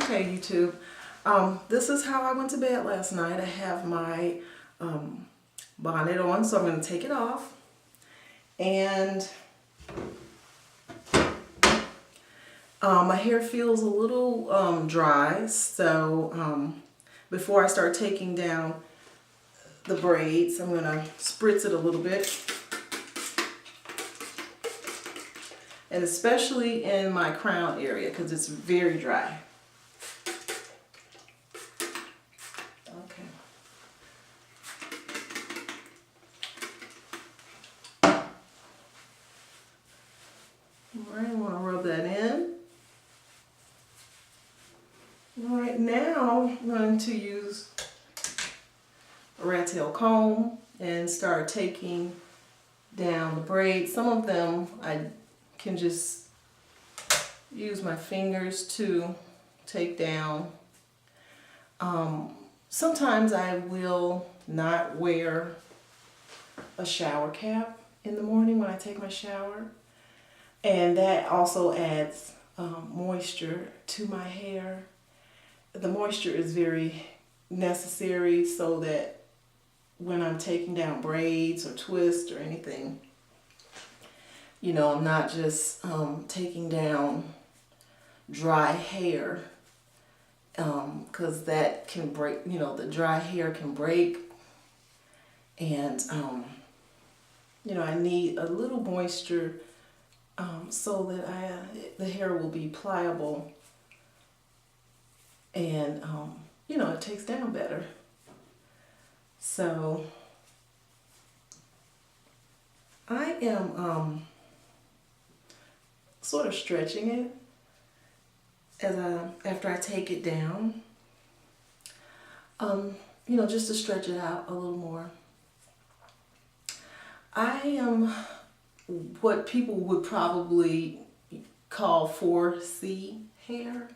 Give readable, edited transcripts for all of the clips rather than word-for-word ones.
Okay, YouTube. This is how I went to bed last night. I have my bonnet on, so I'm going to take it off. And my hair feels a little dry, so before I start taking down the braids, I'm going to spritz it a little bit. And especially in my crown area because it's very dry. Okay. Alright, I want to rub that in. Alright, now I'm going to use a rat tail comb and start taking down the braids. Some of them I can just use my fingers to take down. Sometimes I will not wear a shower cap in the morning when I take my shower, and that also adds moisture to my hair. The moisture is very necessary so that when I'm taking down braids or twists or anything, you know, I'm not just taking down dry hair, because that can break, you know, the dry hair can break, and you know, I need a little moisture so that the hair will be pliable and you know, it takes down better. So I am sort of stretching it after I take it down, you know, just to stretch it out a little more. I am what people would probably call 4C hair,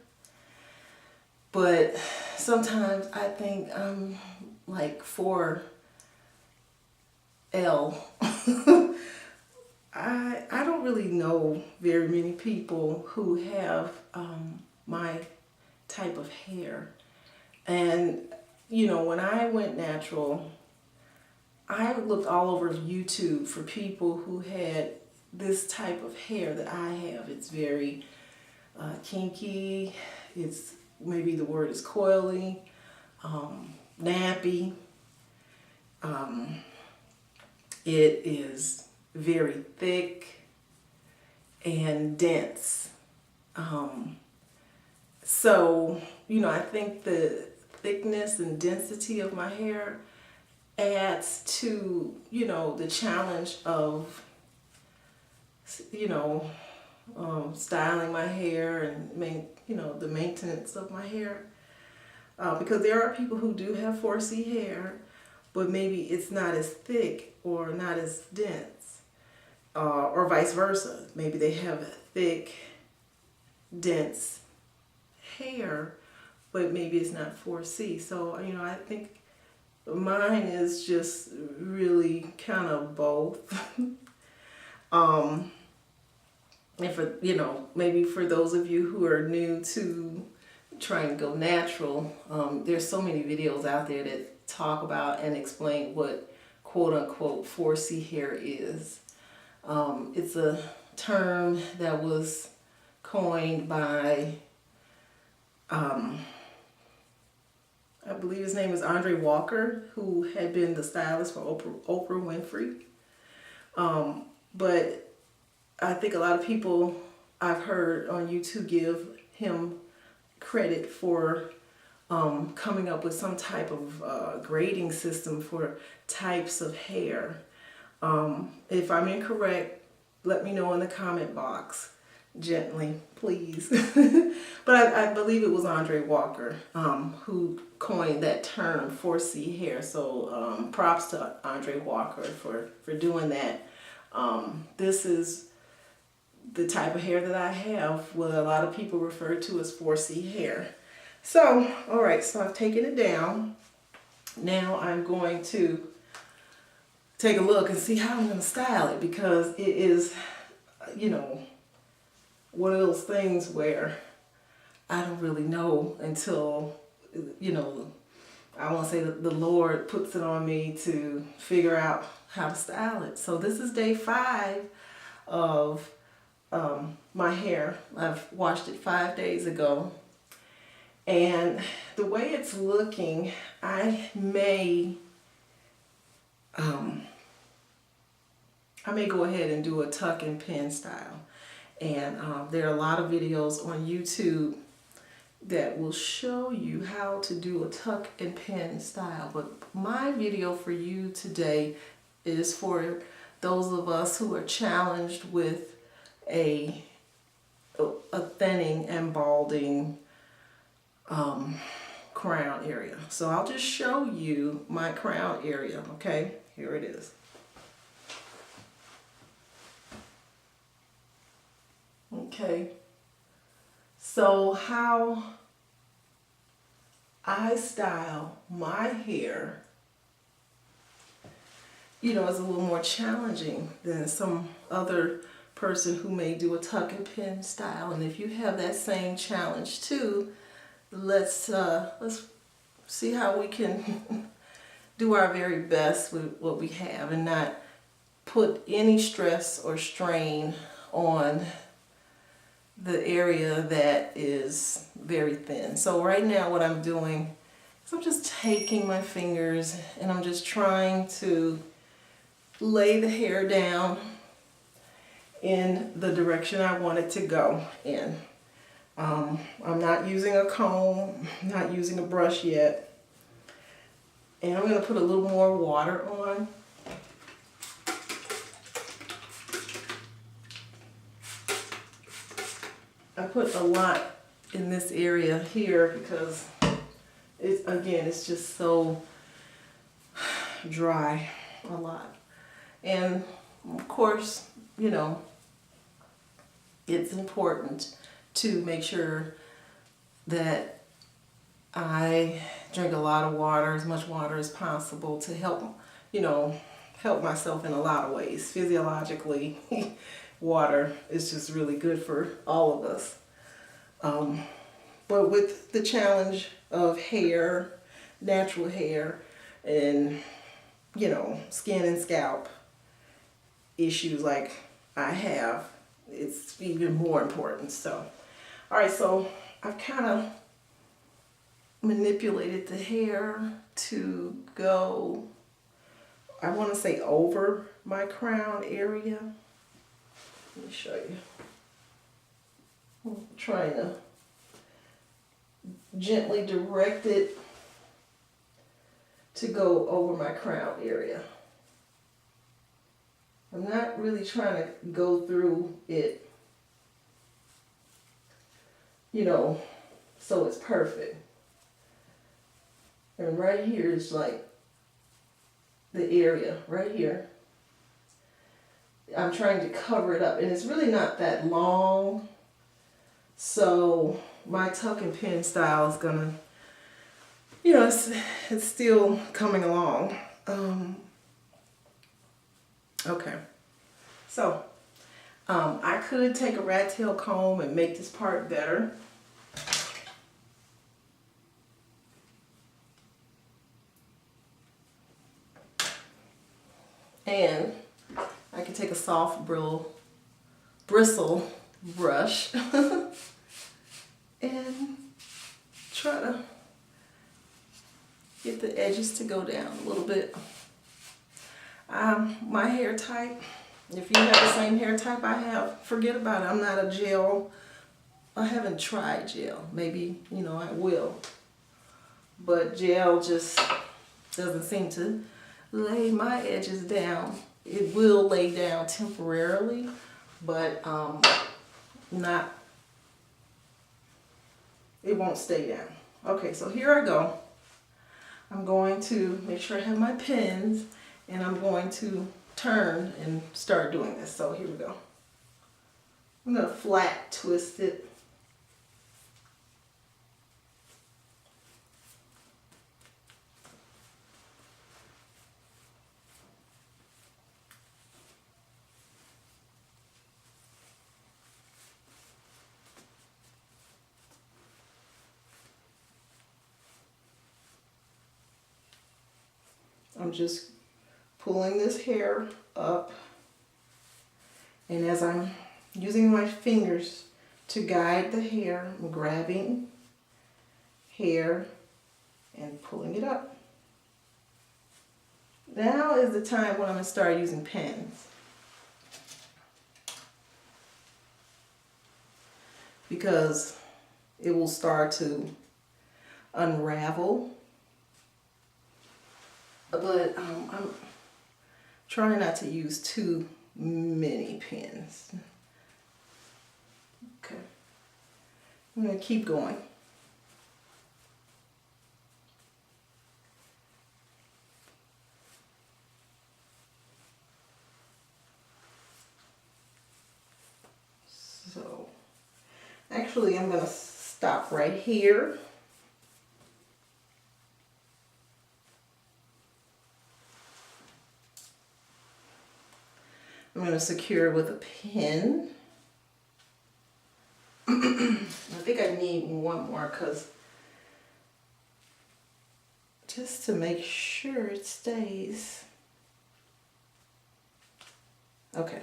but sometimes I think I'm like 4L. I don't really know very many people who have my type of hair. And, you know, when I went natural, I looked all over YouTube for people who had this type of hair that I have. It's very kinky. It's, maybe the word is coily, nappy. It is very thick and dense. So, you know, I think the thickness and density of my hair adds to, you know, the challenge of, you know, styling my hair and, you know, the maintenance of my hair. Because there are people who do have 4C hair, but maybe it's not as thick or not as dense, or vice versa. Maybe they have thick, dense hair, but maybe it's not 4C. So, you know, I think mine is just really kind of both. And for, you know, maybe for those of you who are new to trying to go natural, there's so many videos out there that talk about and explain what quote-unquote 4C hair is. It's a term that was coined by, I believe his name is Andre Walker, who had been the stylist for Oprah Winfrey. But I think a lot of people I've heard on YouTube give him credit for coming up with some type of grading system for types of hair. If I'm incorrect, let me know in the comment box gently, please. But I believe it was Andre Walker who coined that term 4C hair. So props to Andre Walker for doing that. This is the type of hair that I have, what a lot of people refer to as 4C hair. So, all right, so I've taken it down. Now I'm going to take a look and see how I'm going to style it, because it is, you know, one of those things where I don't really know until, you know, I want to say that the Lord puts it on me to figure out how to style it. So this is day 5 of my hair. I've washed it 5 days ago. And the way it's looking, I may go ahead and do a tuck and pin style. And there are a lot of videos on YouTube that will show you how to do a tuck and pin style. But my video for you today is for those of us who are challenged with a thinning and balding crown area. So I'll just show you my crown area, okay? Here it is. Okay, so how I style my hair, you know, is a little more challenging than some other person who may do a tuck and pin style. And if you have that same challenge too, let's see how we can do our very best with what we have and not put any stress or strain on the area that is very thin. So right now what I'm doing is I'm just taking my fingers and I'm just trying to lay the hair down in the direction I want it to go in. I'm not using a comb, not using a brush yet. And I'm going to put a little more water on. I put a lot in this area here because it's just so dry, a lot. And of course, you know, it's important to make sure that I drink a lot of water, as much water as possible, to help, you know, help myself in a lot of ways. Physiologically, water is just really good for all of us. But with the challenge of hair, natural hair, and, you know, skin and scalp issues like I have, it's even more important. So, all right, so I've kind of manipulated the hair to go, I want to say, over my crown area. Let me show you. I'm trying to gently direct it to go over my crown area. I'm not really trying to go through it, you know, so it's perfect. And right here is like the area right here. I'm trying to cover it up, and it's really not that long. So my tuck and pin style is gonna, you know, it's still coming along. Okay, so I could take a rat tail comb and make this part better. And I can take a soft bristle brush and try to get the edges to go down a little bit. My hair type, if you have the same hair type I have, forget about it. I'm not a gel. I haven't tried gel. Maybe, you know, I will. But gel just doesn't seem to lay my edges down. It will lay down temporarily, but not, it won't stay down. Okay, so here I go. I'm going to make sure I have my pins, and I'm going to turn and start doing this. So here we go. I'm going to flat twist it. I'm just pulling this hair up, and as I'm using my fingers to guide the hair, I'm grabbing hair and pulling it up. Now is the time when I'm going to start using pens, because it will start to unravel. But I'm trying not to use too many pins. Okay, I'm going to keep going. So, actually, I'm going to stop right here. I'm going to secure it with a pin. I think I need one more, because just to make sure it stays. Okay,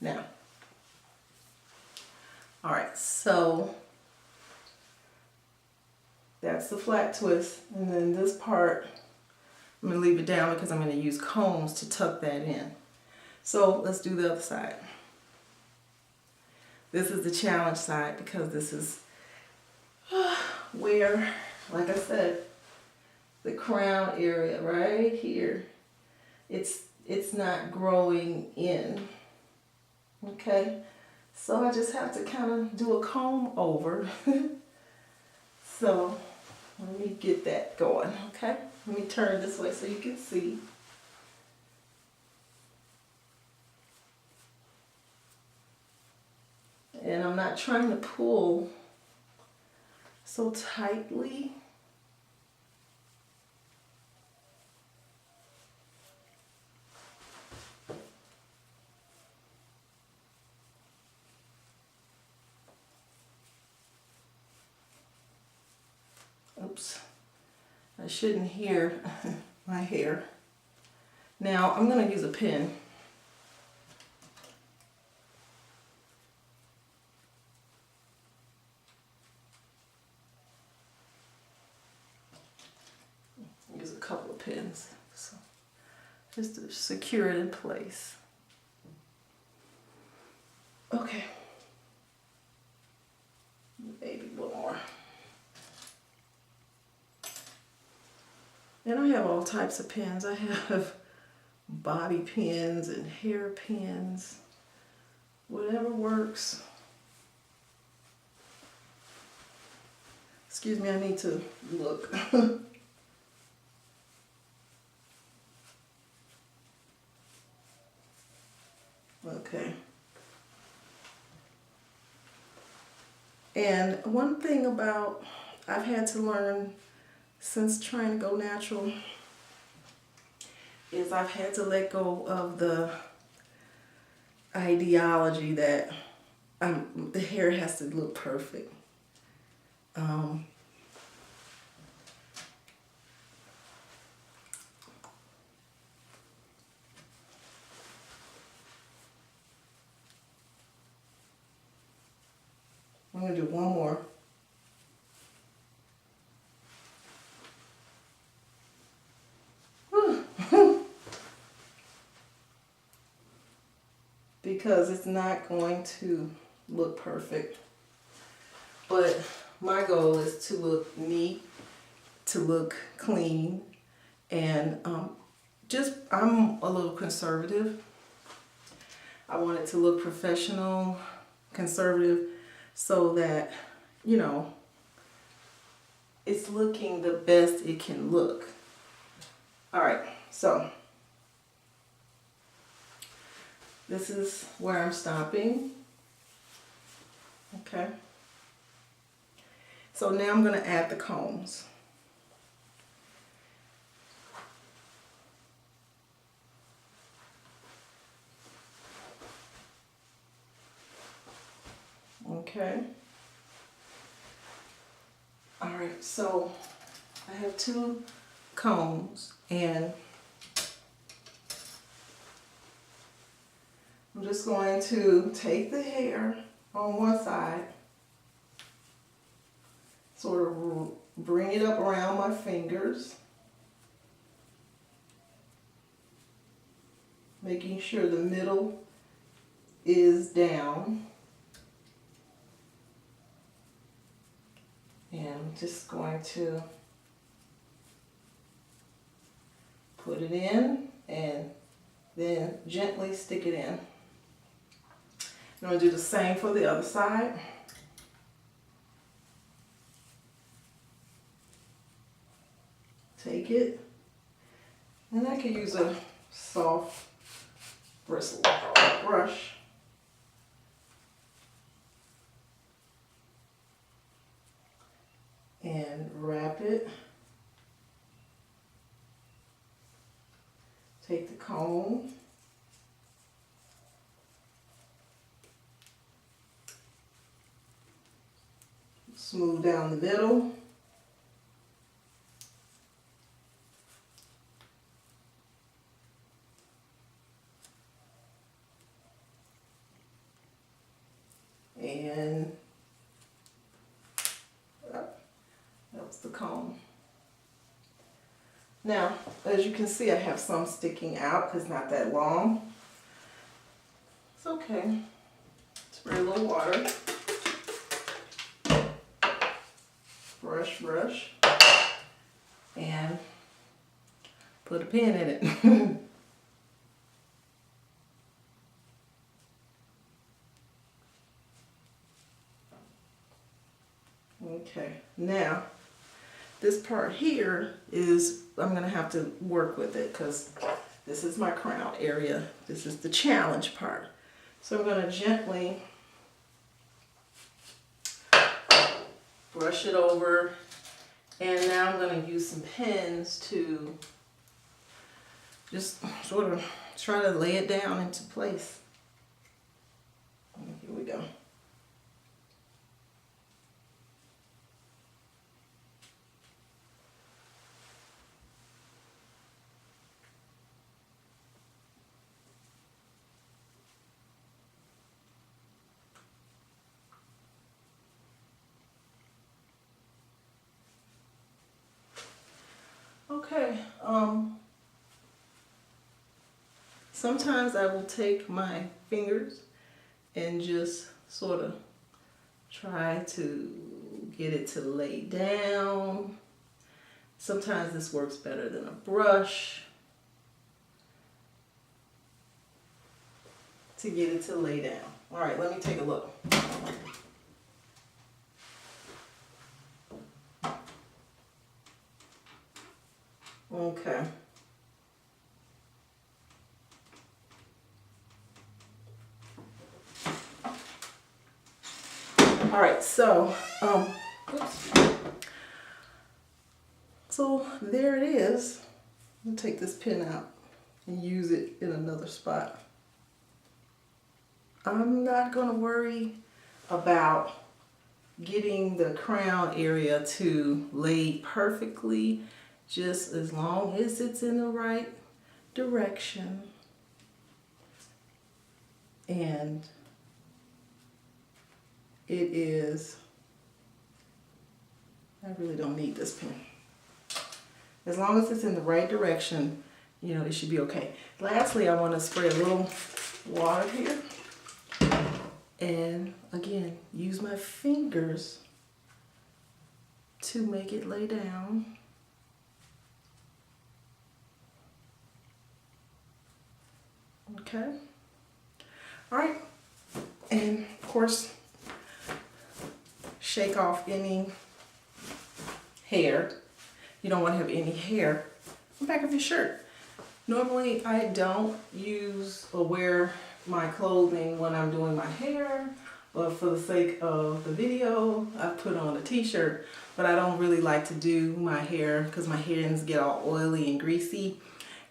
now. All right, so that's the flat twist, and then this part, I'm going to leave it down because I'm going to use combs to tuck that in. So let's do the other side. This is the challenge side, because this is where, like I said, the crown area right here, it's not growing in. Okay, so I just have to kind of do a comb over. So let me get that going. Okay, let me turn this way so you can see. And I'm not trying to pull so tightly. Oops, I shouldn't hear my hair. Now I'm going to use a pin. Use a couple of pins, so just to secure it in place. Okay, maybe one more. And I have all types of pins. I have bobby pins and hair pins, whatever works. Excuse me, I need to look. Okay. And one thing about, I've had to learn since trying to go natural, is I've had to let go of the ideology that the hair has to look perfect. I'm going to do one more. Because it's not going to look perfect. But my goal is to look neat, to look clean, and I'm a little conservative. I want it to look professional, conservative, so that, you know, it's looking the best it can look. All right, so this is where I'm stopping. Okay. So now I'm going to add the combs. Okay. All right, so I have two combs, and I'm just going to take the hair on one side, sort of bring it up around my fingers, making sure the middle is down. And I'm just going to put it in and then gently stick it in. I'm going to do the same for the other side. Take it, and I can use a soft bristle brush. And wrap it. Take the comb. Smooth down the middle. And that was the comb. Now, as you can see, I have some sticking out because it's not that long. It's okay. Spray a little water. Brush, and put a pin in it. Okay, now this part here is, I'm going to have to work with it because this is my crown area. This is the challenge part. So I'm going to gently brush it over, and now I'm going to use some pins to just sort of try to lay it down into place. Here we go. Okay, sometimes I will take my fingers and just sort of try to get it to lay down. Sometimes this works better than a brush to get it to lay down. All right, let me take a look. Okay. All right, so so there it is. I'll take this pin out and use it in another spot. I'm not going to worry about getting the crown area to lay perfectly, just as long as it's in the right direction. And it is, I really don't need this pin. As long as it's in the right direction, you know, it should be okay. Lastly, I want to spray a little water here. And again, use my fingers to make it lay down. Okay. All right. And of course, shake off any hair. You don't want to have any hair on the back of your shirt. Normally, I don't use or wear my clothing when I'm doing my hair, but for the sake of the video, I put on a t-shirt. But I don't really like to do my hair because my hands get all oily and greasy,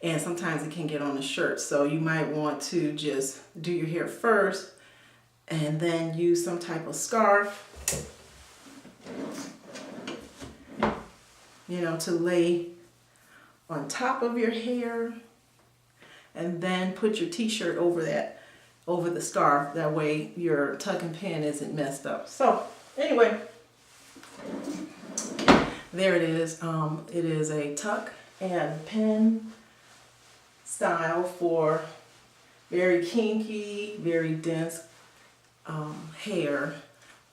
and sometimes it can get on the shirt. So you might want to just do your hair first and then use some type of scarf, you know, to lay on top of your hair, and then put your t-shirt over that. over the scarf. That way your tuck and pin isn't messed up. So anyway, there it is. It is a tuck and pin style for very kinky, very dense hair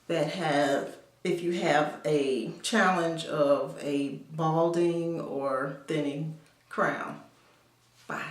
that have, if you have a challenge of a balding or thinning crown. Bye.